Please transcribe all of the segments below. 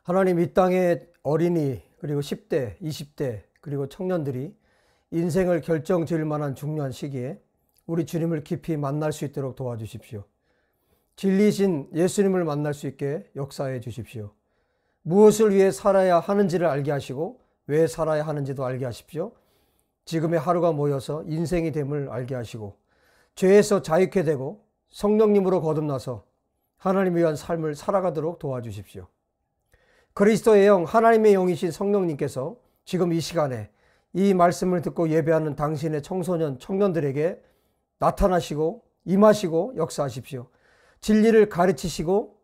하나님, 이 땅의 어린이 그리고 10대, 20대 그리고 청년들이 인생을 결정지을 만한 중요한 시기에 우리 주님을 깊이 만날 수 있도록 도와주십시오. 진리신 예수님을 만날 수 있게 역사해 주십시오. 무엇을 위해 살아야 하는지를 알게 하시고 왜 살아야 하는지도 알게 하십시오. 지금의 하루가 모여서 인생이 됨을 알게 하시고 죄에서 자유케 되고 성령님으로 거듭나서 하나님을 위한 삶을 살아가도록 도와주십시오. 그리스도의 영, 하나님의 영이신 성령님께서 지금 이 시간에 이 말씀을 듣고 예배하는 당신의 청소년, 청년들에게 나타나시고 임하시고 역사하십시오. 진리를 가르치시고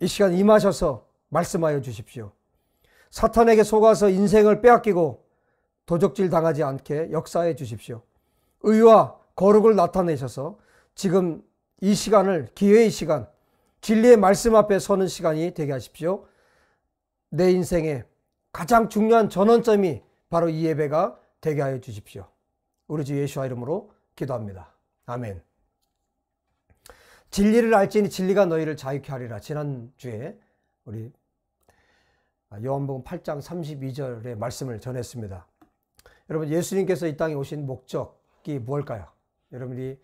이 시간 임하셔서 말씀하여 주십시오. 사탄에게 속아서 인생을 빼앗기고 도적질 당하지 않게 역사해 주십시오. 의와 거룩을 나타내셔서 지금 이 시간을, 기회의 시간, 진리의 말씀 앞에 서는 시간이 되게 하십시오. 내 인생의 가장 중요한 전환점이 바로 이 예배가 되게 하여 주십시오. 우리 주 예수와 이름으로 기도합니다. 아멘. 진리를 알지니 진리가 너희를 자유케 하리라. 지난주에 우리 요한복음 8장 32절의 말씀을 전했습니다. 여러분, 예수님께서 이 땅에 오신 목적이 무엇일까요? 여러분이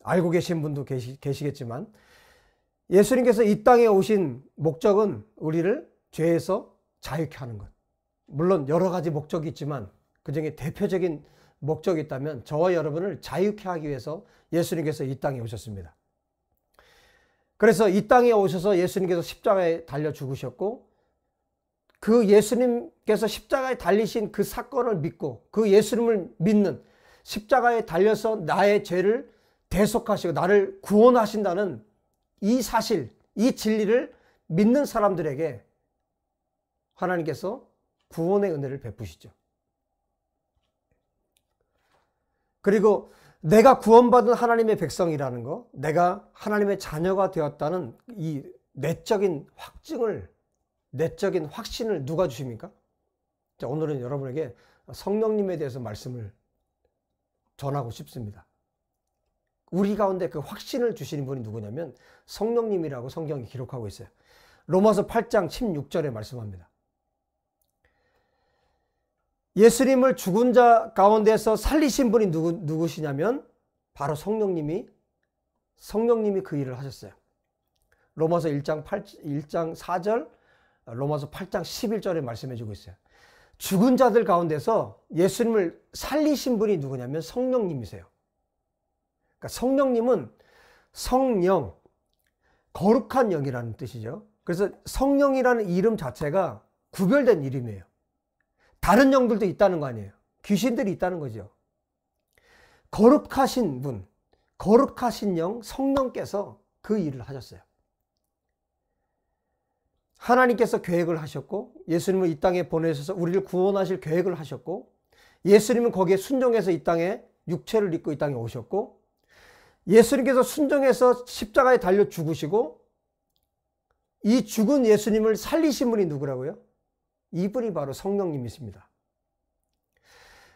알고 계신 분도 계시겠지만 예수님께서 이 땅에 오신 목적은 우리를 죄에서 자유케 하는 것. 물론 여러 가지 목적이 있지만 그중에 대표적인 목적이 있다면 저와 여러분을 자유케 하기 위해서 예수님께서 이 땅에 오셨습니다. 그래서 이 땅에 오셔서 예수님께서 십자가에 달려 죽으셨고 그 예수님께서 십자가에 달리신 그 사건을 믿고 그 예수님을 믿는, 십자가에 달려서 나의 죄를 대속하시고 나를 구원하신다는 이 사실, 이 진리를 믿는 사람들에게 하나님께서 구원의 은혜를 베푸시죠. 그리고 내가 구원받은 하나님의 백성이라는 거, 내가 하나님의 자녀가 되었다는 이 내적인 확증을, 내적인 확신을 누가 주십니까? 자, 오늘은 여러분에게 성령님에 대해서 말씀을 전하고 싶습니다. 우리 가운데 그 확신을 주시는 분이 누구냐면 성령님이라고 성경이 기록하고 있어요. 로마서 8장 16절에 말씀합니다. 예수님을 죽은 자 가운데서 살리신 분이 누구시냐면 바로 성령님이 그 일을 하셨어요. 로마서 1장 4절, 로마서 8장 11절에 말씀해 주고 있어요. 죽은 자들 가운데서 예수님을 살리신 분이 누구냐면 성령님이세요. 그러니까 성령님은 성령, 거룩한 영이라는 뜻이죠. 그래서 성령이라는 이름 자체가 구별된 이름이에요. 다른 영들도 있다는 거 아니에요. 귀신들이 있다는 거죠. 거룩하신 분, 거룩하신 영, 성령께서 그 일을 하셨어요. 하나님께서 계획을 하셨고 예수님을 이 땅에 보내셔서 우리를 구원하실 계획을 하셨고 예수님은 거기에 순종해서 이 땅에 육체를 입고 이 땅에 오셨고 예수님께서 순종해서 십자가에 달려 죽으시고 이 죽은 예수님을 살리신 분이 누구라고요? 이분이 바로 성령님이십니다.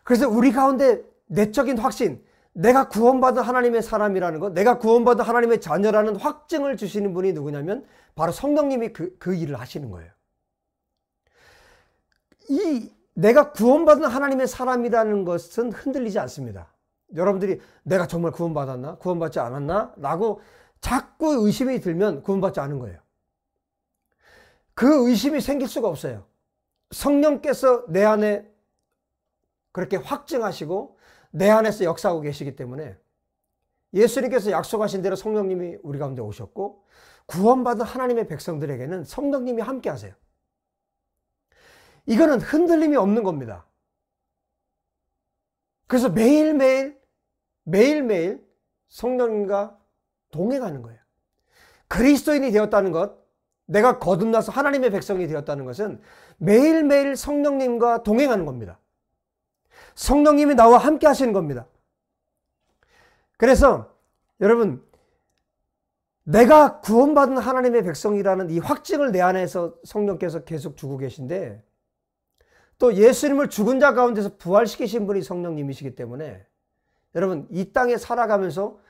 그래서 우리 가운데 내적인 확신, 내가 구원받은 하나님의 사람이라는 것, 내가 구원받은 하나님의 자녀라는 확증을 주시는 분이 누구냐면 바로 성령님이 그 일을 하시는 거예요. 이 내가 구원받은 하나님의 사람이라는 것은 흔들리지 않습니다. 여러분들이 내가 정말 구원받았나? 구원받지 않았나? 라고 자꾸 의심이 들면 구원받지 않은 거예요. 그 의심이 생길 수가 없어요. 성령께서 내 안에 그렇게 확증하시고 내 안에서 역사하고 계시기 때문에 예수님께서 약속하신 대로 성령님이 우리 가운데 오셨고 구원받은 하나님의 백성들에게는 성령님이 함께 하세요. 이거는 흔들림이 없는 겁니다. 그래서 매일매일 성령님과 동행하는 거예요. 그리스도인이 되었다는 것, 내가 거듭나서 하나님의 백성이 되었다는 것은 매일매일 성령님과 동행하는 겁니다. 성령님이 나와 함께 하시는 겁니다. 그래서 여러분, 내가 구원받은 하나님의 백성이라는 이 확증을 내 안에서 성령께서 계속 주고 계신데 또 예수님을 죽은 자 가운데서 부활시키신 분이 성령님이시기 때문에 여러분, 이 땅에 살아가면서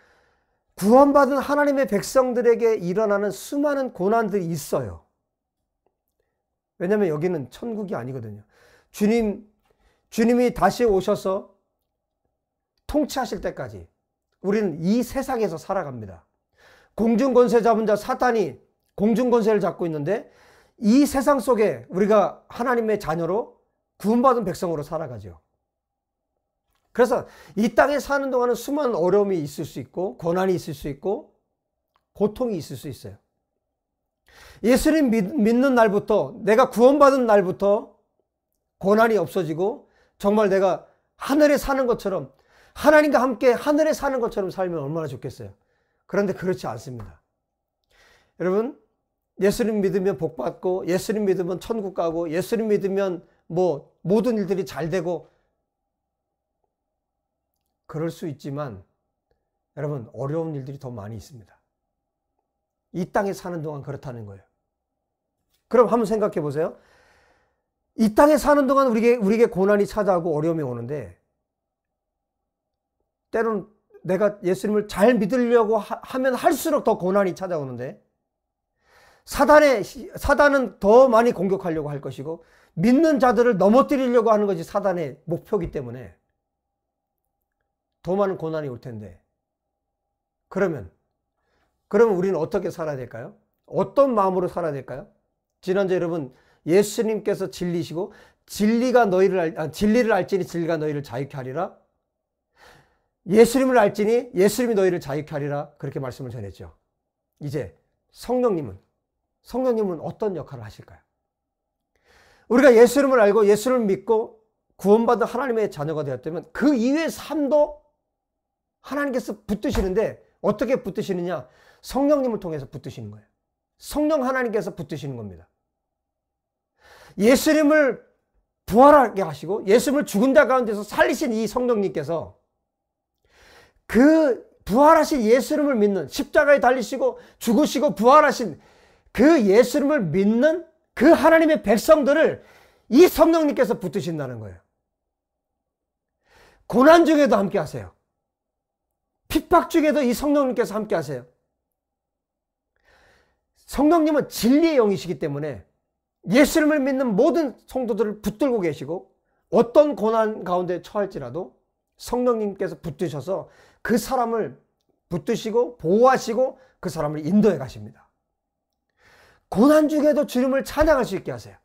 구원받은 하나님의 백성들에게 일어나는 수많은 고난들이 있어요. 왜냐하면 여기는 천국이 아니거든요. 주님이 다시 오셔서 통치하실 때까지 우리는 이 세상에서 살아갑니다. 공중권세 잡은 자 사탄이 공중권세를 잡고 있는데 이 세상 속에 우리가 하나님의 자녀로 구원받은 백성으로 살아가죠. 그래서 이 땅에 사는 동안은 수많은 어려움이 있을 수 있고 고난이 있을 수 있고 고통이 있을 수 있어요. 예수님 믿는 날부터, 내가 구원받은 날부터 고난이 없어지고 정말 내가 하늘에 사는 것처럼, 하나님과 함께 하늘에 사는 것처럼 살면 얼마나 좋겠어요. 그런데 그렇지 않습니다. 여러분, 예수님 믿으면 복 받고, 예수님 믿으면 천국 가고, 예수님 믿으면 뭐 모든 일들이 잘 되고, 그럴 수 있지만 여러분, 어려운 일들이 더 많이 있습니다. 이 땅에 사는 동안 그렇다는 거예요. 그럼 한번 생각해 보세요. 이 땅에 사는 동안 우리에게 고난이 찾아오고 어려움이 오는데, 때로는 내가 예수님을 잘 믿으려고 하면 할수록 더 고난이 찾아오는데, 사단은 더 많이 공격하려고 할 것이고, 믿는 자들을 넘어뜨리려고 하는 것이 사단의 목표이기 때문에 더 많은 고난이 올 텐데, 그러면 우리는 어떻게 살아야 될까요? 어떤 마음으로 살아야 될까요? 지난주에 여러분, 예수님께서 진리시고 진리를 알지니 진리가 너희를 자유케 하리라. 예수님을 알지니 예수님이 너희를 자유케 하리라. 그렇게 말씀을 전했죠. 이제 성령님은 어떤 역할을 하실까요? 우리가 예수님을 알고 예수님을 믿고 구원받은 하나님의 자녀가 되었다면 그 이외의 삶도 하나님께서 붙드시는데, 어떻게 붙드시느냐? 성령님을 통해서 붙드시는 거예요. 성령 하나님께서 붙드시는 겁니다. 예수님을 부활하게 하시고 예수님을 죽은 자 가운데서 살리신 이 성령님께서 그 부활하신 예수님을 믿는, 십자가에 달리시고 죽으시고 부활하신 그 예수님을 믿는 그 하나님의 백성들을 이 성령님께서 붙드신다는 거예요. 고난 중에도 함께 하세요. 핍박 중에도 이 성령님께서 함께 하세요. 성령님은 진리의 영이시기 때문에 예수님을 믿는 모든 성도들을 붙들고 계시고, 어떤 고난 가운데 처할지라도 성령님께서 붙드셔서 그 사람을 붙드시고 보호하시고 그 사람을 인도해 가십니다. 고난 중에도 주님을 찬양할 수 있게 하세요.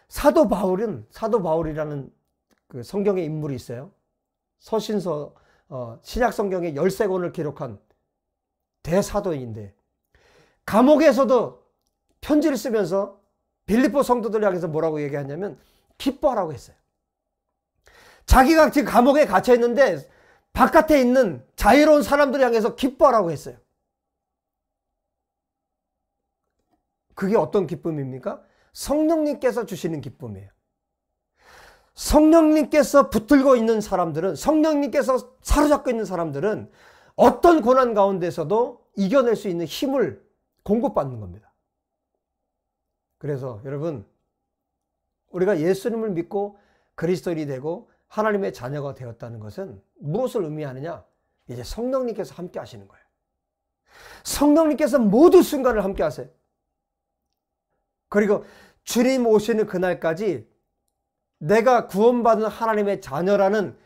사도 바울이라는 그 성경의 인물이 있어요. 서신서, 신약 성경의 13권을 기록한 대사도인데, 감옥에서도 편지를 쓰면서 빌립보 성도들 향해서 뭐라고 얘기하냐면 기뻐하라고 했어요. 자기가 지금 감옥에 갇혀 있는데 바깥에 있는 자유로운 사람들 향해서 기뻐하라고 했어요. 그게 어떤 기쁨입니까? 성령님께서 주시는 기쁨이에요. 성령님께서 붙들고 있는 사람들은, 성령님께서 사로잡고 있는 사람들은 어떤 고난 가운데서도 이겨낼 수 있는 힘을 공급받는 겁니다. 그래서 여러분, 우리가 예수님을 믿고 그리스도인이 되고 하나님의 자녀가 되었다는 것은 무엇을 의미하느냐? 이제 성령님께서 함께 하시는 거예요. 성령님께서 모든 순간을 함께 하세요. 그리고 주님 오시는 그날까지 내가 구원받은 하나님의 자녀라는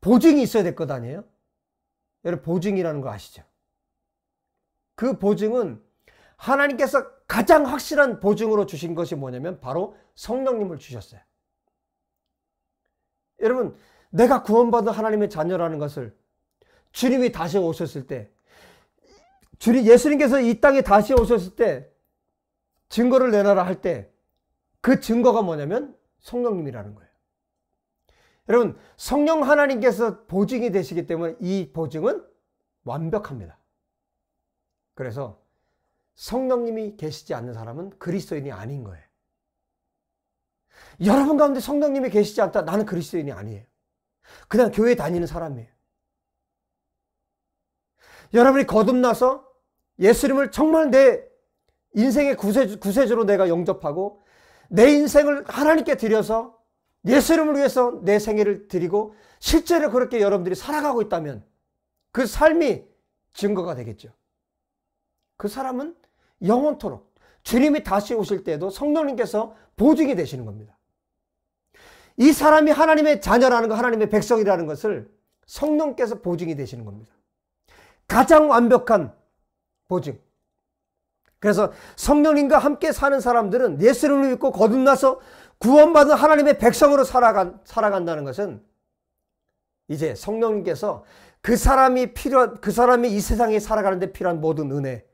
보증이 있어야 될 것 아니에요? 여러분, 보증이라는 거 아시죠? 그 보증은 하나님께서 가장 확실한 보증으로 주신 것이 뭐냐면 바로 성령님을 주셨어요. 여러분, 내가 구원받은 하나님의 자녀라는 것을 주님이 다시 오셨을 때, 예수님께서 이 땅에 다시 오셨을 때 증거를 내놔라 할 때 그 증거가 뭐냐면 성령님이라는 거예요. 여러분, 성령 하나님께서 보증이 되시기 때문에 이 보증은 완벽합니다. 그래서 성령님이 계시지 않는 사람은 그리스도인이 아닌 거예요. 여러분 가운데 성령님이 계시지 않다, 나는 그리스도인이 아니에요. 그냥 교회 다니는 사람이에요. 여러분이 거듭나서 예수님을 정말 내 인생의 구세주로 내가 영접하고 내 인생을 하나님께 드려서 예수님을 위해서 내 생애를 드리고 실제로 그렇게 여러분들이 살아가고 있다면 그 삶이 증거가 되겠죠. 그 사람은 영원토록 주님이 다시 오실 때도 성령님께서 보증이 되시는 겁니다. 이 사람이 하나님의 자녀라는 것, 하나님의 백성이라는 것을 성령께서 보증이 되시는 겁니다. 가장 완벽한 보증. 그래서 성령님과 함께 사는 사람들은 예수님을 믿고 거듭나서 구원받은 하나님의 백성으로 살아간다는 것은 이제 성령님께서 그 사람이 이 세상에 살아가는데 필요한 모든 은혜,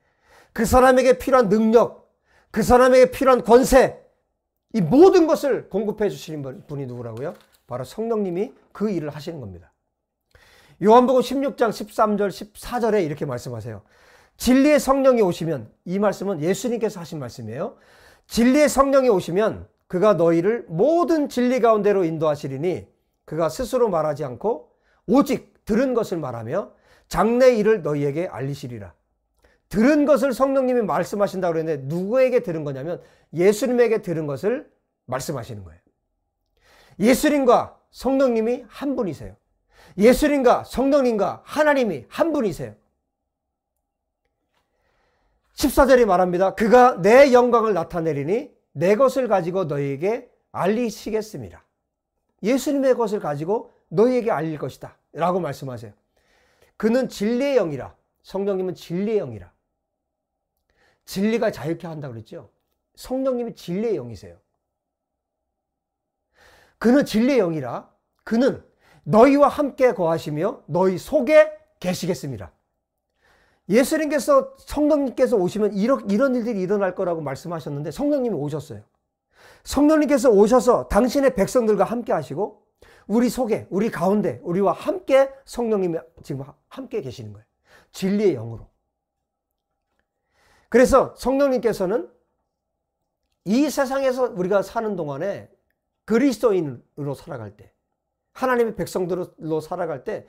그 사람에게 필요한 능력, 그 사람에게 필요한 권세, 이 모든 것을 공급해 주시는 분이 누구라고요? 바로 성령님이 그 일을 하시는 겁니다. 요한복음 16장 13절 14절에 이렇게 말씀하세요. 진리의 성령이 오시면, 이 말씀은 예수님께서 하신 말씀이에요. 진리의 성령이 오시면 그가 너희를 모든 진리 가운데로 인도하시리니 그가 스스로 말하지 않고 오직 들은 것을 말하며 장래 일을 너희에게 알리시리라. 들은 것을 성령님이 말씀하신다고 그랬는데 누구에게 들은 거냐면 예수님에게 들은 것을 말씀하시는 거예요. 예수님과 성령님이 한 분이세요. 예수님과 성령님과 하나님이 한 분이세요. 14절이 말합니다. 그가 내 영광을 나타내리니 내 것을 가지고 너희에게 알리시겠습니다. 예수님의 것을 가지고 너희에게 알릴 것이다 라고 말씀하세요. 그는 진리의 영이라. 성령님은 진리의 영이라. 진리가 자유케 한다고 그랬죠. 성령님이 진리의 영이세요. 그는 진리의 영이라. 그는 너희와 함께 거하시며 너희 속에 계시겠습니다. 예수님께서 성령님께서 오시면 이런 일들이 일어날 거라고 말씀하셨는데 성령님이 오셨어요. 성령님께서 오셔서 당신의 백성들과 함께 하시고 우리 속에, 우리 가운데, 우리와 함께 성령님이 지금 함께 계시는 거예요. 진리의 영으로. 그래서 성령님께서는 이 세상에서 우리가 사는 동안에 그리스도인으로 살아갈 때, 하나님의 백성들로 살아갈 때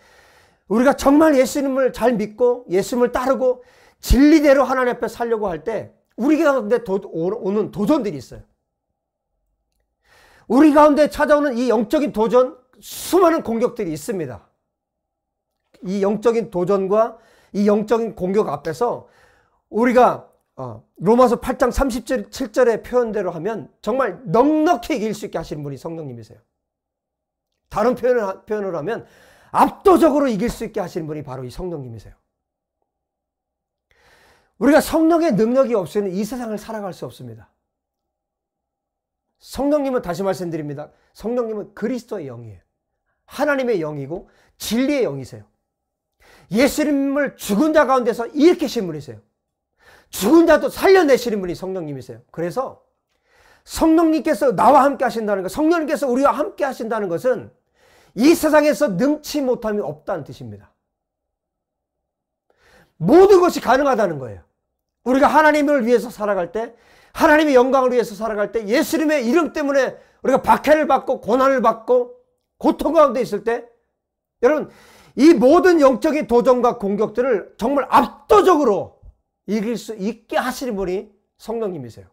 우리가 정말 예수님을 잘 믿고 예수님을 따르고 진리대로 하나님 앞에 살려고 할 때 우리 가운데 오는 도전들이 있어요. 우리 가운데 찾아오는 이 영적인 도전, 수많은 공격들이 있습니다. 이 영적인 도전과 이 영적인 공격 앞에서 우리가 로마서 8장 37절의 표현대로 하면 정말 넉넉히 이길 수 있게 하시는 분이 성령님이세요. 다른 표현을 하면 압도적으로 이길 수 있게 하시는 분이 바로 이 성령님이세요. 우리가 성령의 능력이 없이는 이 세상을 살아갈 수 없습니다. 성령님은 다시 말씀드립니다. 성령님은 그리스도의 영이에요. 하나님의 영이고 진리의 영이세요. 예수님을 죽은 자 가운데서 일으키신 분이세요. 죽은 자도 살려내시는 분이 성령님이세요. 그래서 성령님께서 나와 함께 하신다는 것, 성령님께서 우리와 함께 하신다는 것은 이 세상에서 능치 못함이 없다는 뜻입니다. 모든 것이 가능하다는 거예요. 우리가 하나님을 위해서 살아갈 때, 하나님의 영광을 위해서 살아갈 때, 예수님의 이름 때문에 우리가 박해를 받고 고난을 받고 고통 가운데 있을 때, 여러분 이 모든 영적인 도전과 공격들을 정말 압도적으로 이길 수 있게 하시는 분이 성령님이세요.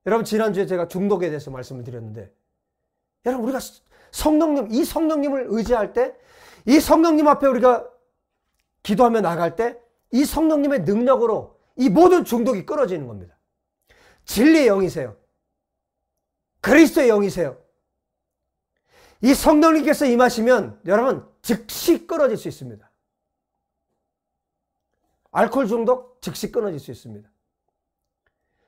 여러분 지난주에 제가 중독에 대해서 말씀을 드렸는데, 여러분 우리가 이 성령님을 의지할 때, 이 성령님 앞에 우리가 기도하며 나갈 때 이 성령님의 능력으로 이 모든 중독이 끊어지는 겁니다. 진리의 영이세요. 그리스도의 영이세요. 이 성령님께서 임하시면 여러분 즉시 끊어질 수 있습니다. 알코올 중독 즉시 끊어질 수 있습니다.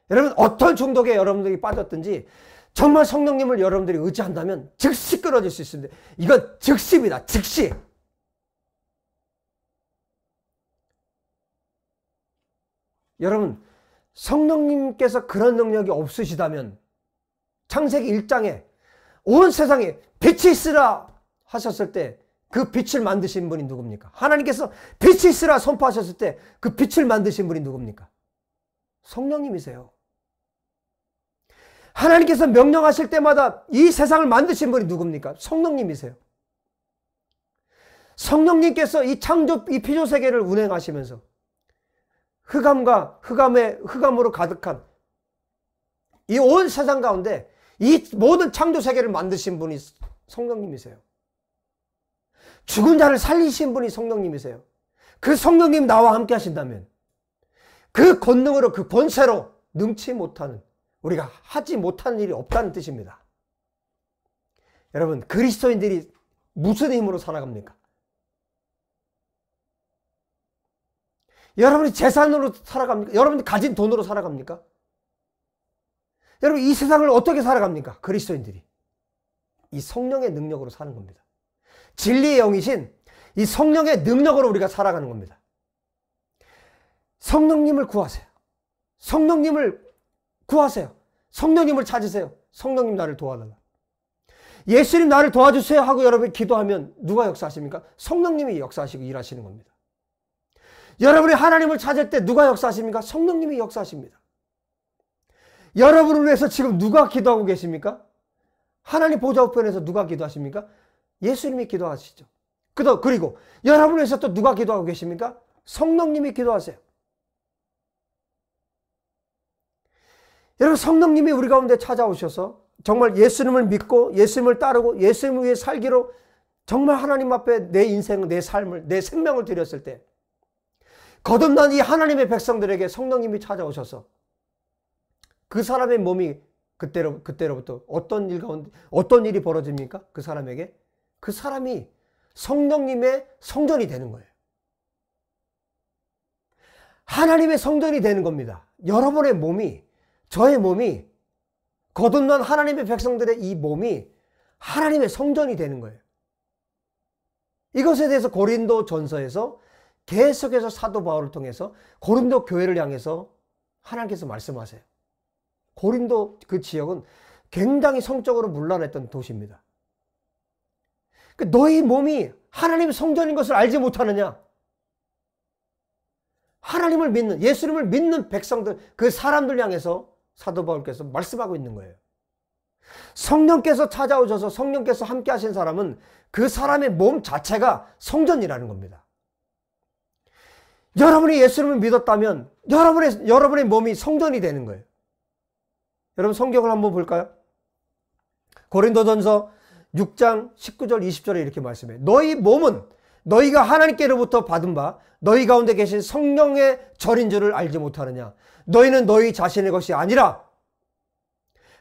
여러분 어떤 중독에 여러분들이 빠졌든지 정말 성령님을 여러분들이 의지한다면 즉시 끊어질 수 있습니다. 이건 즉시입니다. 즉시. 여러분 성령님께서 그런 능력이 없으시다면 창세기 1장에 온 세상에 빛이 있으라 하셨을 때 그 빛을 만드신 분이 누굽니까? 하나님께서 빛이 있으라 선포하셨을 때 그 빛을 만드신 분이 누굽니까? 성령님이세요. 하나님께서 명령하실 때마다 이 세상을 만드신 분이 누굽니까? 성령님이세요. 성령님께서 이 피조 세계를 운행하시면서 흑암으로 가득한 이 온 세상 가운데 이 모든 창조 세계를 만드신 분이 성령님이세요. 죽은 자를 살리신 분이 성령님이세요. 그 성령님 나와 함께 하신다면, 그 권능으로, 그 권세로 능치 못하는, 우리가 하지 못하는 일이 없다는 뜻입니다. 여러분, 그리스도인들이 무슨 힘으로 살아갑니까? 여러분이 재산으로 살아갑니까? 여러분이 가진 돈으로 살아갑니까? 여러분, 이 세상을 어떻게 살아갑니까? 그리스도인들이 이 성령의 능력으로 사는 겁니다. 진리의 영이신 이 성령의 능력으로 우리가 살아가는 겁니다. 성령님을 구하세요. 성령님을 구하세요. 성령님을 찾으세요. 성령님 나를 도와달라. 예수님 나를 도와주세요 하고 여러분이 기도하면 누가 역사하십니까? 성령님이 역사하시고 일하시는 겁니다. 여러분이 하나님을 찾을 때 누가 역사하십니까? 성령님이 역사하십니다. 여러분을 위해서 지금 누가 기도하고 계십니까? 하나님 보좌 우편에서 누가 기도하십니까? 예수님이 기도하시죠. 그리고 여러분을 위해서 또 누가 기도하고 계십니까? 성령님이 기도하세요. 여러분, 성령님이 우리 가운데 찾아오셔서 정말 예수님을 믿고 예수님을 따르고 예수님을 위해 살기로 정말 하나님 앞에 내 인생을, 내 삶을, 내 생명을 드렸을 때 거듭난 이 하나님의 백성들에게 성령님이 찾아오셔서 그 사람의 몸이 그때로부터 어떤 일이 벌어집니까? 그 사람에게? 그 사람이 성령님의 성전이 되는 거예요. 하나님의 성전이 되는 겁니다. 여러분의 몸이, 저의 몸이, 거듭난 하나님의 백성들의 이 몸이 하나님의 성전이 되는 거예요. 이것에 대해서 고린도 전서에서 계속해서 사도 바울을 통해서 고린도 교회를 향해서 하나님께서 말씀하세요. 고린도 그 지역은 굉장히 성적으로 문란했던 도시입니다. 너희 몸이 하나님의 성전인 것을 알지 못하느냐? 하나님을 믿는, 예수님을 믿는 백성들, 그 사람들 향해서 사도 바울께서 말씀하고 있는 거예요. 성령께서 찾아오셔서 성령께서 함께 하신 사람은 그 사람의 몸 자체가 성전이라는 겁니다. 여러분이 예수님을 믿었다면 여러분의 몸이 성전이 되는 거예요. 여러분, 성경을 한번 볼까요? 고린도전서 6장 19절 20절에 이렇게 말씀해요. 너희 몸은 너희가 하나님께로부터 받은 바 너희 가운데 계신 성령의 절인 줄을 알지 못하느냐? 너희는 너희 자신의 것이 아니라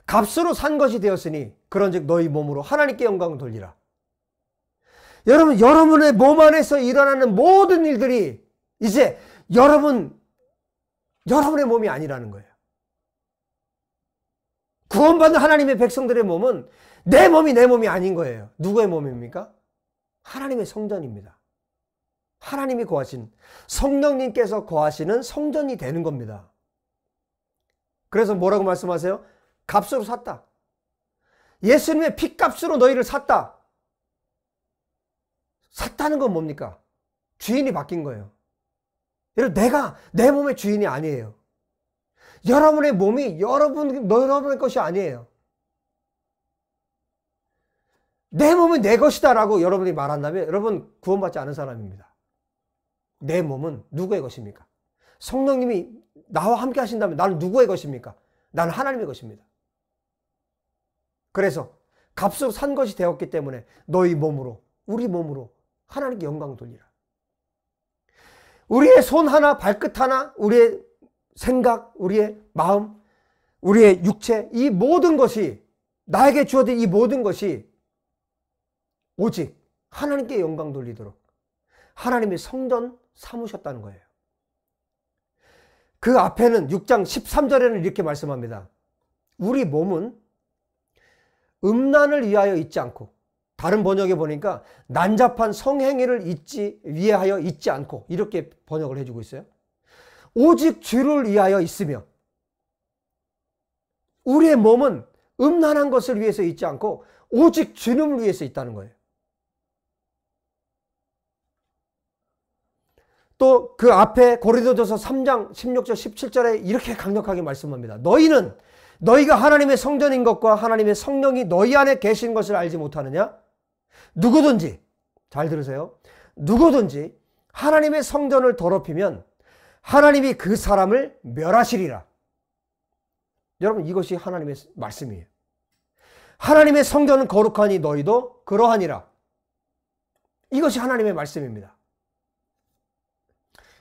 값으로 산 것이 되었으니 그런즉 너희 몸으로 하나님께 영광을 돌리라. 여러분, 여러분의 몸 안에서 일어나는 모든 일들이 이제 여러분의 몸이 아니라는 거예요. 구원받는 하나님의 백성들의 몸은 내 몸이 아닌 거예요. 누구의 몸입니까? 하나님의 성전입니다. 하나님이 거하신, 성령님께서 거하시는 성전이 되는 겁니다. 그래서 뭐라고 말씀하세요? 값으로 샀다. 예수님의 피값으로 너희를 샀다. 샀다는 건 뭡니까? 주인이 바뀐 거예요. 여러분, 내가 내 몸의 주인이 아니에요. 여러분의 몸이 여러분의 것이 아니에요. 내 몸은 내 것이다 라고 여러분이 말한다면 여러분 구원받지 않은 사람입니다. 내 몸은 누구의 것입니까? 성령님이 나와 함께 하신다면 나는 누구의 것입니까? 나는 하나님의 것입니다. 그래서 값으로 산 것이 되었기 때문에 너희 몸으로, 우리 몸으로 하나님께 영광을 돌리라. 우리의 손 하나, 발끝 하나, 우리의 생각, 우리의 마음, 우리의 육체, 이 모든 것이, 나에게 주어진 이 모든 것이 오직 하나님께 영광 돌리도록 하나님의 성전 삼으셨다는 거예요. 그 앞에는 6장 13절에는 이렇게 말씀합니다. 우리 몸은 음란을 위하여 있지 않고, 다른 번역에 보니까 난잡한 성행위를 위하여 있지 않고, 이렇게 번역을 해주고 있어요. 오직 주를 위하여 있으며, 우리의 몸은 음란한 것을 위해서 있지 않고 오직 주님을 위해서 있다는 거예요. 또 그 앞에 고린도전서 3장 16절 17절에 이렇게 강력하게 말씀합니다. 너희는 너희가 하나님의 성전인 것과 하나님의 성령이 너희 안에 계신 것을 알지 못하느냐? 누구든지, 잘 들으세요, 누구든지 하나님의 성전을 더럽히면 하나님이 그 사람을 멸하시리라. 여러분, 이것이 하나님의 말씀이에요. 하나님의 성전은 거룩하니 너희도 그러하니라. 이것이 하나님의 말씀입니다.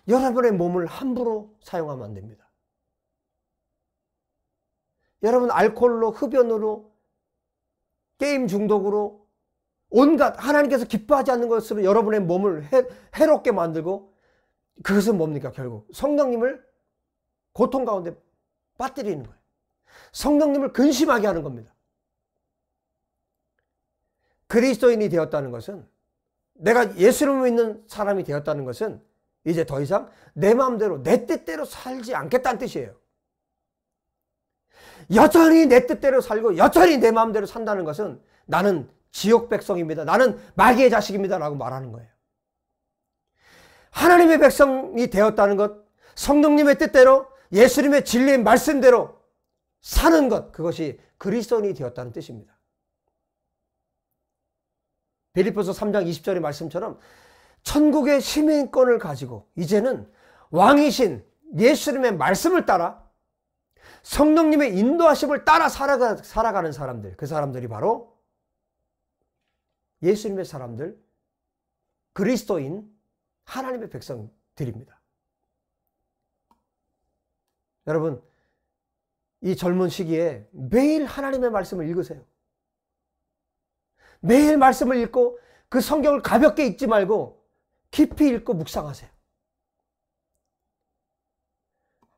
여러분의 몸을 함부로 사용하면 안 됩니다. 여러분 알코올로, 흡연으로, 게임 중독으로 온갖 하나님께서 기뻐하지 않는 것으로 여러분의 몸을 해롭게 만들고, 그것은 뭡니까? 결국 성령님을 고통 가운데 빠뜨리는 거예요. 성령님을 근심하게 하는 겁니다. 그리스도인이 되었다는 것은, 내가 예수를 믿는 사람이 되었다는 것은 이제 더 이상 내 마음대로 내 뜻대로 살지 않겠다는 뜻이에요. 여전히 내 뜻대로 살고 여전히 내 마음대로 산다는 것은 나는 지옥 백성입니다, 나는 마귀의 자식입니다 라고 말하는 거예요. 하나님의 백성이 되었다는 것, 성령님의 뜻대로 예수님의 진리의 말씀대로 사는 것, 그것이 그리스도인이 되었다는 뜻입니다. 빌립보서 3장 20절의 말씀처럼 천국의 시민권을 가지고 이제는 왕이신 예수님의 말씀을 따라 성령님의 인도하심을 따라 살아가는 사람들, 그 사람들이 바로 예수님의 사람들, 그리스도인, 하나님의 백성들입니다. 여러분, 이 젊은 시기에 매일 하나님의 말씀을 읽으세요. 매일 말씀을 읽고 그 성경을 가볍게 읽지 말고 깊이 읽고 묵상하세요.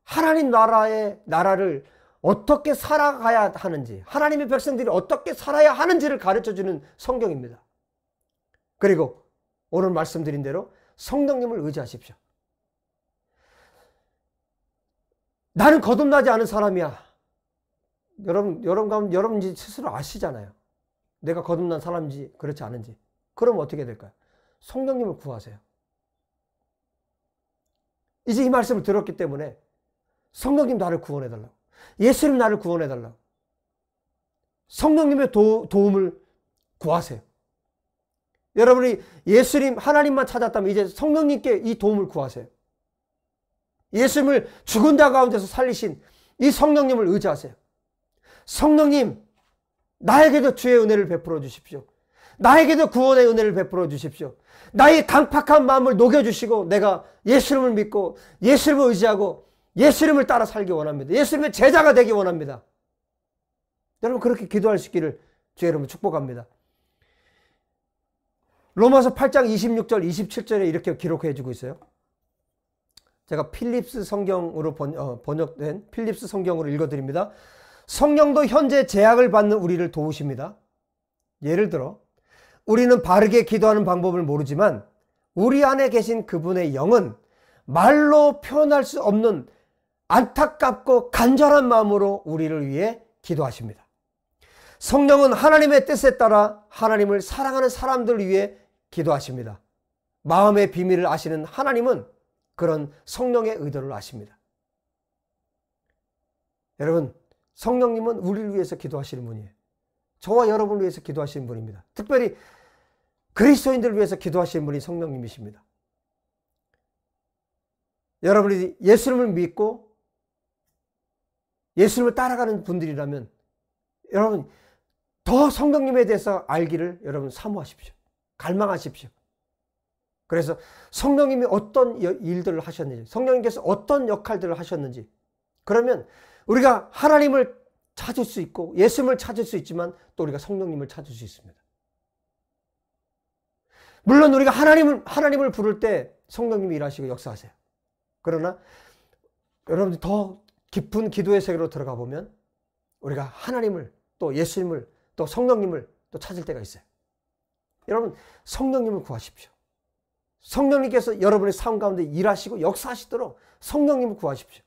하나님 나라를 어떻게 살아가야 하는지, 하나님의 백성들이 어떻게 살아야 하는지를 가르쳐주는 성경입니다. 그리고 오늘 말씀드린 대로 성령님을 의지하십시오. 나는 거듭나지 않은 사람이야. 여러분 스스로 아시잖아요. 내가 거듭난 사람인지 그렇지 않은지. 그럼 어떻게 될까요? 성령님을 구하세요. 이제 이 말씀을 들었기 때문에 성령님 나를 구원해달라고, 예수님 나를 구원해달라고, 성령님의 도움을 구하세요. 여러분이 예수님, 하나님만 찾았다면 이제 성령님께 이 도움을 구하세요. 예수님을 죽은 자 가운데서 살리신 이 성령님을 의지하세요. 성령님, 나에게도 주의 은혜를 베풀어 주십시오. 나에게도 구원의 은혜를 베풀어 주십시오. 나의 강팍한 마음을 녹여주시고 내가 예수님을 믿고 예수님을 의지하고 예수님을 따라 살기 원합니다. 예수님의 제자가 되기 원합니다. 여러분 그렇게 기도할 수 있기를 주의 이름으로 축복합니다. 로마서 8장 26절 27절에 이렇게 기록해 주고 있어요. 제가 필립스 성경으로 번역된 필립스 성경으로 읽어드립니다. 성령도 현재 제약을 받는 우리를 도우십니다. 예를 들어 우리는 바르게 기도하는 방법을 모르지만 우리 안에 계신 그분의 영은 말로 표현할 수 없는 안타깝고 간절한 마음으로 우리를 위해 기도하십니다. 성령은 하나님의 뜻에 따라 하나님을 사랑하는 사람들을 위해 기도하십니다. 마음의 비밀을 아시는 하나님은 그런 성령의 의도를 아십니다. 여러분, 성령님은 우리를 위해서 기도하시는 분이에요. 저와 여러분을 위해서 기도하시는 분입니다. 특별히 그리스도인들을 위해서 기도하시는 분이 성령님이십니다. 여러분이 예수님을 믿고 예수님을 따라가는 분들이라면 여러분 더 성령님에 대해서 알기를 여러분 사모하십시오. 갈망하십시오. 그래서 성령님이 어떤 일들을 하셨는지, 성령님께서 어떤 역할들을 하셨는지, 그러면 우리가 하나님을 찾을 수 있고 예수님을 찾을 수 있지만 또 우리가 성령님을 찾을 수 있습니다. 물론 우리가 하나님을 부를 때 성령님이 일하시고 역사하세요. 그러나 여러분들 더 깊은 기도의 세계로 들어가 보면 우리가 하나님을 또 예수님을 또 성령님을 또 찾을 때가 있어요. 여러분 성령님을 구하십시오. 성령님께서 여러분의 삶 가운데 일하시고 역사하시도록 성령님을 구하십시오.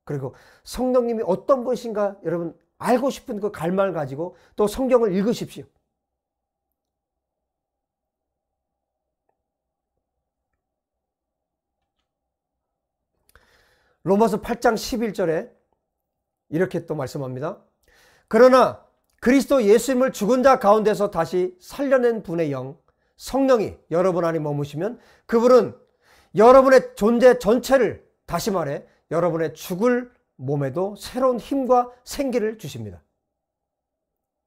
그리고 성령님이 어떤 분이신가 여러분 알고 싶은 그 갈망을 가지고 또 성경을 읽으십시오. 로마서 8장 11절에 이렇게 또 말씀합니다. 그러나 그리스도 예수님을 죽은 자 가운데서 다시 살려낸 분의 영, 성령이 여러분 안에 머무시면 그분은 여러분의 존재 전체를, 다시 말해 여러분의 죽을 몸에도 새로운 힘과 생기를 주십니다.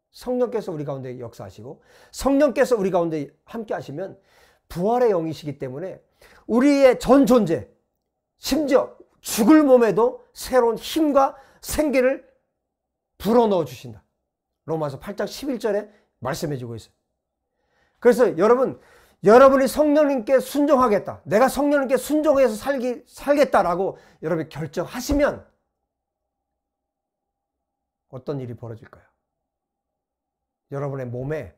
성령께서 우리 가운데 역사하시고 성령께서 우리 가운데 함께 하시면 부활의 영이시기 때문에 우리의 전 존재, 심지어 죽을 몸에도 새로운 힘과 생기를 불어넣어 주신다. 로마서 8장 11절에 말씀해 주고 있어요. 그래서 여러분이 성령님께 순종하겠다. 내가 성령님께 순종해서 살겠다라고 여러분이 결정하시면 어떤 일이 벌어질까요? 여러분의 몸에,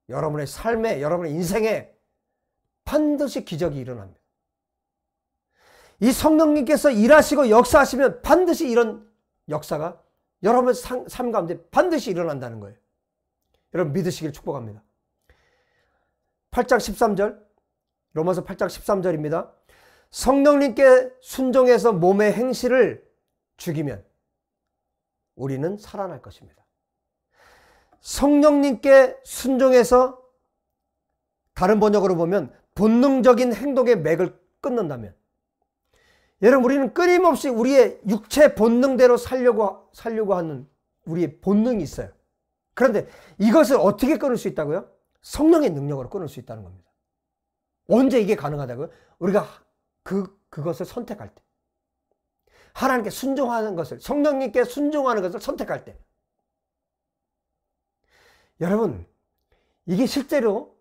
여러분의 삶에, 여러분의 인생에 반드시 기적이 일어납니다. 이 성령님께서 일하시고 역사하시면 반드시 이런 역사가 여러분의 삶 가운데 반드시 일어난다는 거예요. 여러분 믿으시길 축복합니다. 8장 13절, 로마서 8장 13절입니다. 성령님께 순종해서 몸의 행실을 죽이면 우리는 살아날 것입니다. 성령님께 순종해서, 다른 번역으로 보면 본능적인 행동의 맥을 끊는다면, 여러분 우리는 끊임없이 우리의 육체 본능대로 살려고 하는 우리의 본능이 있어요. 그런데 이것을 어떻게 끊을 수 있다고요? 성령의 능력으로 끊을 수 있다는 겁니다. 언제 이게 가능하다고요? 우리가 그것을 선택할 때, 하나님께 순종하는 것을, 성령님께 순종하는 것을 선택할 때, 여러분 이게 실제로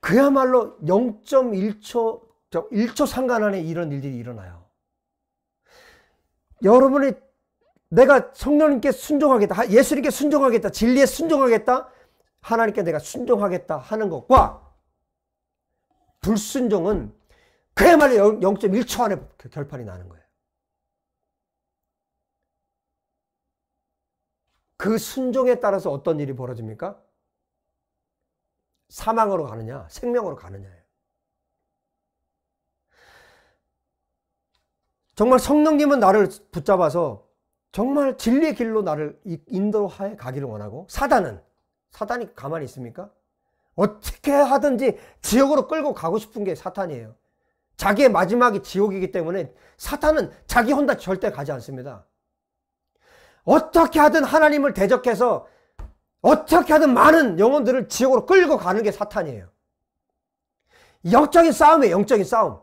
그야말로 0.1초 1초 상관 안에 이런 일들이 일어나요. 여러분이 내가 성령님께 순종하겠다, 예수님께 순종하겠다, 진리에 순종하겠다, 하나님께 내가 순종하겠다 하는 것과 불순종은 그야말로 0.1초 안에 결판이 나는 거예요. 그 순종에 따라서 어떤 일이 벌어집니까? 사망으로 가느냐, 생명으로 가느냐예요. 정말 성령님은 나를 붙잡아서 정말 진리의 길로 나를 인도하여 가기를 원하고, 사단이 가만히 있습니까? 어떻게 하든지 지옥으로 끌고 가고 싶은 게 사탄이에요. 자기의 마지막이 지옥이기 때문에 사탄은 자기 혼자 절대 가지 않습니다. 어떻게 하든 하나님을 대적해서 어떻게 하든 많은 영혼들을 지옥으로 끌고 가는 게 사탄이에요. 영적인 싸움이에요. 영적인 싸움.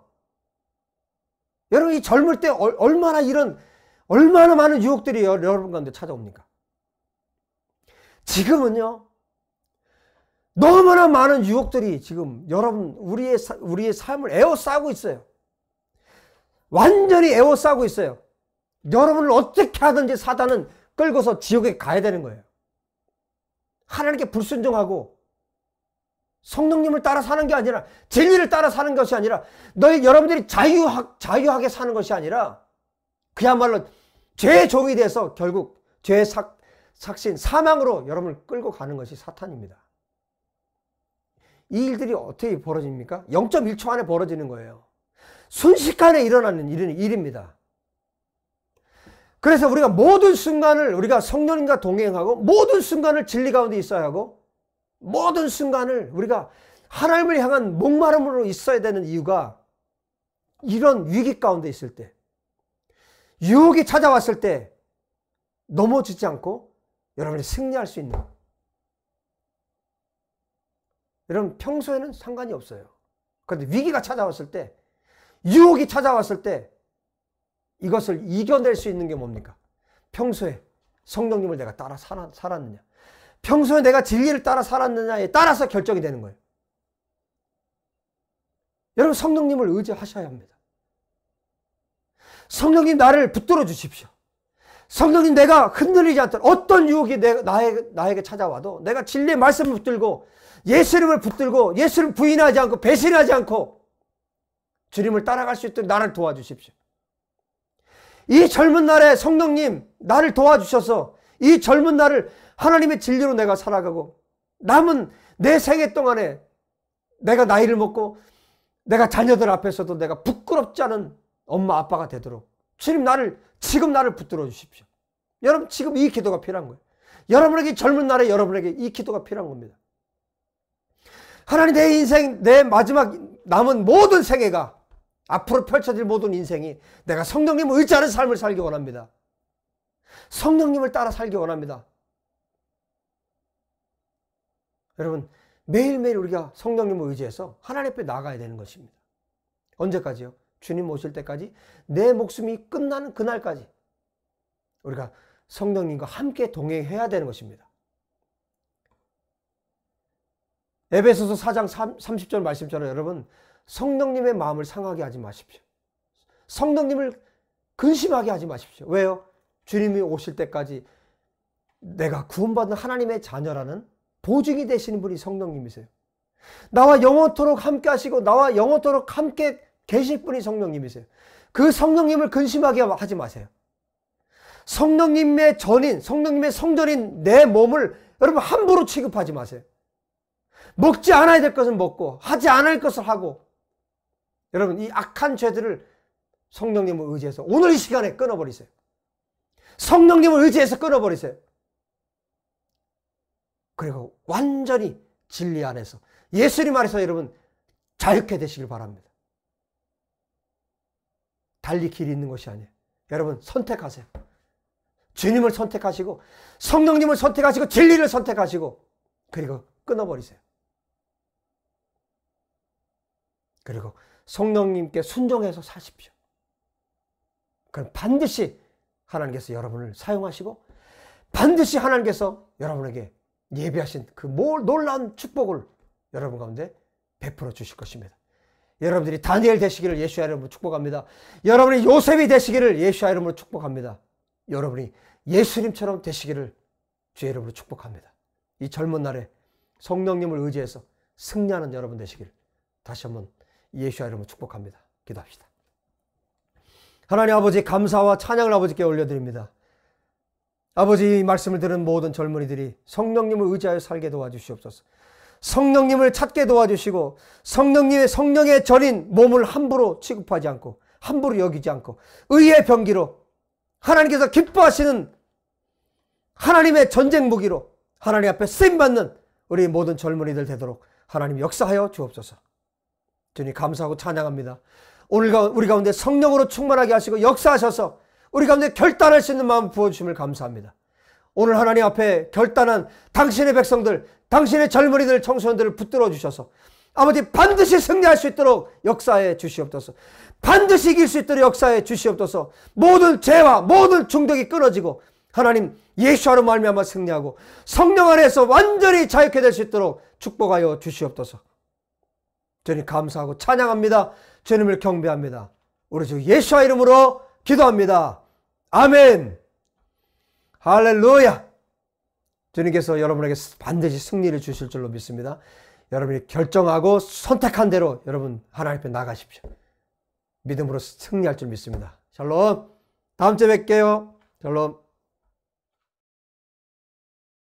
여러분 이 젊을 때 얼마나 많은 유혹들이 여러분 가운데 찾아옵니까? 지금은요, 너무나 많은 유혹들이 지금 여러분 우리의 삶을 에워싸고 있어요. 완전히 에워싸고 있어요. 여러분을 어떻게 하든지 사단은 끌고서 지옥에 가야 되는 거예요. 하나님께 불순종하고 성령님을 따라 사는 게 아니라, 진리를 따라 사는 것이 아니라, 여러분들이 자유하게 사는 것이 아니라 그야말로 죄의 종이 돼서 결국 죄의 삭신, 사망으로 여러분을 끌고 가는 것이 사탄입니다. 이 일들이 어떻게 벌어집니까? 0.1초 안에 벌어지는 거예요. 순식간에 일어나는 일입니다. 그래서 우리가 모든 순간을, 우리가 성령님과 동행하고 모든 순간을 진리 가운데 있어야 하고, 모든 순간을 우리가 하나님을 향한 목마름으로 있어야 되는 이유가, 이런 위기 가운데 있을 때, 유혹이 찾아왔을 때 넘어지지 않고 여러분이 승리할 수 있는, 여러분 평소에는 상관이 없어요. 그런데 위기가 찾아왔을 때, 유혹이 찾아왔을 때 이것을 이겨낼 수 있는 게 뭡니까? 평소에 성령님을 내가 따라 살았느냐, 평소에 내가 진리를 따라 살았느냐에 따라서 결정이 되는 거예요. 여러분 성령님을 의지하셔야 합니다. 성령님 나를 붙들어 주십시오. 성령님 내가 흔들리지 않도록, 어떤 유혹이 나에게 찾아와도 내가 진리의 말씀을 붙들고 예수님을 붙들고 예수를 부인하지 않고 배신하지 않고 주님을 따라갈 수 있도록 나를 도와주십시오. 이 젊은 날에 성령님 나를 도와주셔서 이 젊은 날을 하나님의 진리로 내가 살아가고, 남은 내 생애 동안에 내가 나이를 먹고 내가 자녀들 앞에서도 내가 부끄럽지 않은 엄마 아빠가 되도록 주님 지금 나를 붙들어 주십시오. 여러분 지금 이 기도가 필요한 거예요. 여러분에게, 젊은 날에 여러분에게 이 기도가 필요한 겁니다. 하나님, 내 인생, 내 마지막 남은 모든 생애가, 앞으로 펼쳐질 모든 인생이 내가 성령님을 의지하는 삶을 살기 원합니다. 성령님을 따라 살기 원합니다. 여러분 매일매일 우리가 성령님을 의지해서 하나님 앞에 나가야 되는 것입니다. 언제까지요? 주님 오실 때까지, 내 목숨이 끝나는 그날까지 우리가 성령님과 함께 동행해야 되는 것입니다. 에베소서 4장 30절 말씀처럼 여러분, 성령님의 마음을 상하게 하지 마십시오. 성령님을 근심하게 하지 마십시오. 왜요? 주님이 오실 때까지 내가 구원받은 하나님의 자녀라는 보증이 되시는 분이 성령님이세요. 나와 영원토록 함께 하시고 나와 영원토록 함께 계실 분이 성령님이세요. 그 성령님을 근심하게 하지 마세요. 성령님의 전인, 성령님의 성전인 내 몸을 여러분 함부로 취급하지 마세요. 먹지 않아야 될 것은 먹고 하지 않을 것을 하고, 여러분 이 악한 죄들을 성령님을 의지해서 오늘 이 시간에 끊어버리세요. 성령님을 의지해서 끊어버리세요. 그리고 완전히 진리 안에서 예수님 안에서 여러분 자유케 되시길 바랍니다. 달리 길이 있는 것이 아니에요. 여러분 선택하세요. 주님을 선택하시고 성령님을 선택하시고 진리를 선택하시고 그리고 끊어버리세요. 그리고 성령님께 순종해서 사십시오. 그럼 반드시 하나님께서 여러분을 사용하시고 반드시 하나님께서 여러분에게 예비하신 그 놀라운 축복을 여러분 가운데 베풀어 주실 것입니다. 여러분들이 다니엘 되시기를 예수의 이름으로 축복합니다. 여러분이 요셉이 되시기를 예수의 이름으로 축복합니다. 여러분이 예수님처럼 되시기를 주의 이름으로 축복합니다. 이 젊은 날에 성령님을 의지해서 승리하는 여러분 되시기를 다시 한번 예수의 이름으로 축복합니다. 기도합시다. 하나님 아버지, 감사와 찬양을 아버지께 올려드립니다. 아버지, 이 말씀을 들은 모든 젊은이들이 성령님을 의지하여 살게 도와주시옵소서. 성령님을 찾게 도와주시고 성령의 전인 몸을 함부로 취급하지 않고 함부로 여기지 않고 의의 병기로 하나님께서 기뻐하시는 하나님의 전쟁 무기로 하나님 앞에 쓰임받는 우리 모든 젊은이들 되도록 하나님 역사하여 주옵소서. 주님 감사하고 찬양합니다. 오늘 우리 가운데 성령으로 충만하게 하시고 역사하셔서 우리 가운데 결단할 수 있는 마음 부어주심을 감사합니다. 오늘 하나님 앞에 결단한 당신의 백성들, 당신의 젊은이들, 청소년들을 붙들어 주셔서 아버지 반드시 승리할 수 있도록 역사해 주시옵소서. 반드시 이길 수 있도록 역사해 주시옵소서. 모든 죄와 모든 중독이 끊어지고 하나님 예수로 말미암아 승리하고 성령 안에서 완전히 자유케 될 수 있도록 축복하여 주시옵소서. 주님 감사하고 찬양합니다. 주님을 경배합니다. 우리 주 예수의 이름으로 기도합니다. 아멘. 할렐루야. 주님께서 여러분에게 반드시 승리를 주실 줄로 믿습니다. 여러분이 결정하고 선택한 대로 여러분 하나님 앞에 나가십시오. 믿음으로 승리할 줄 믿습니다. 샬롬. 다음 주에 뵐게요. 샬롬.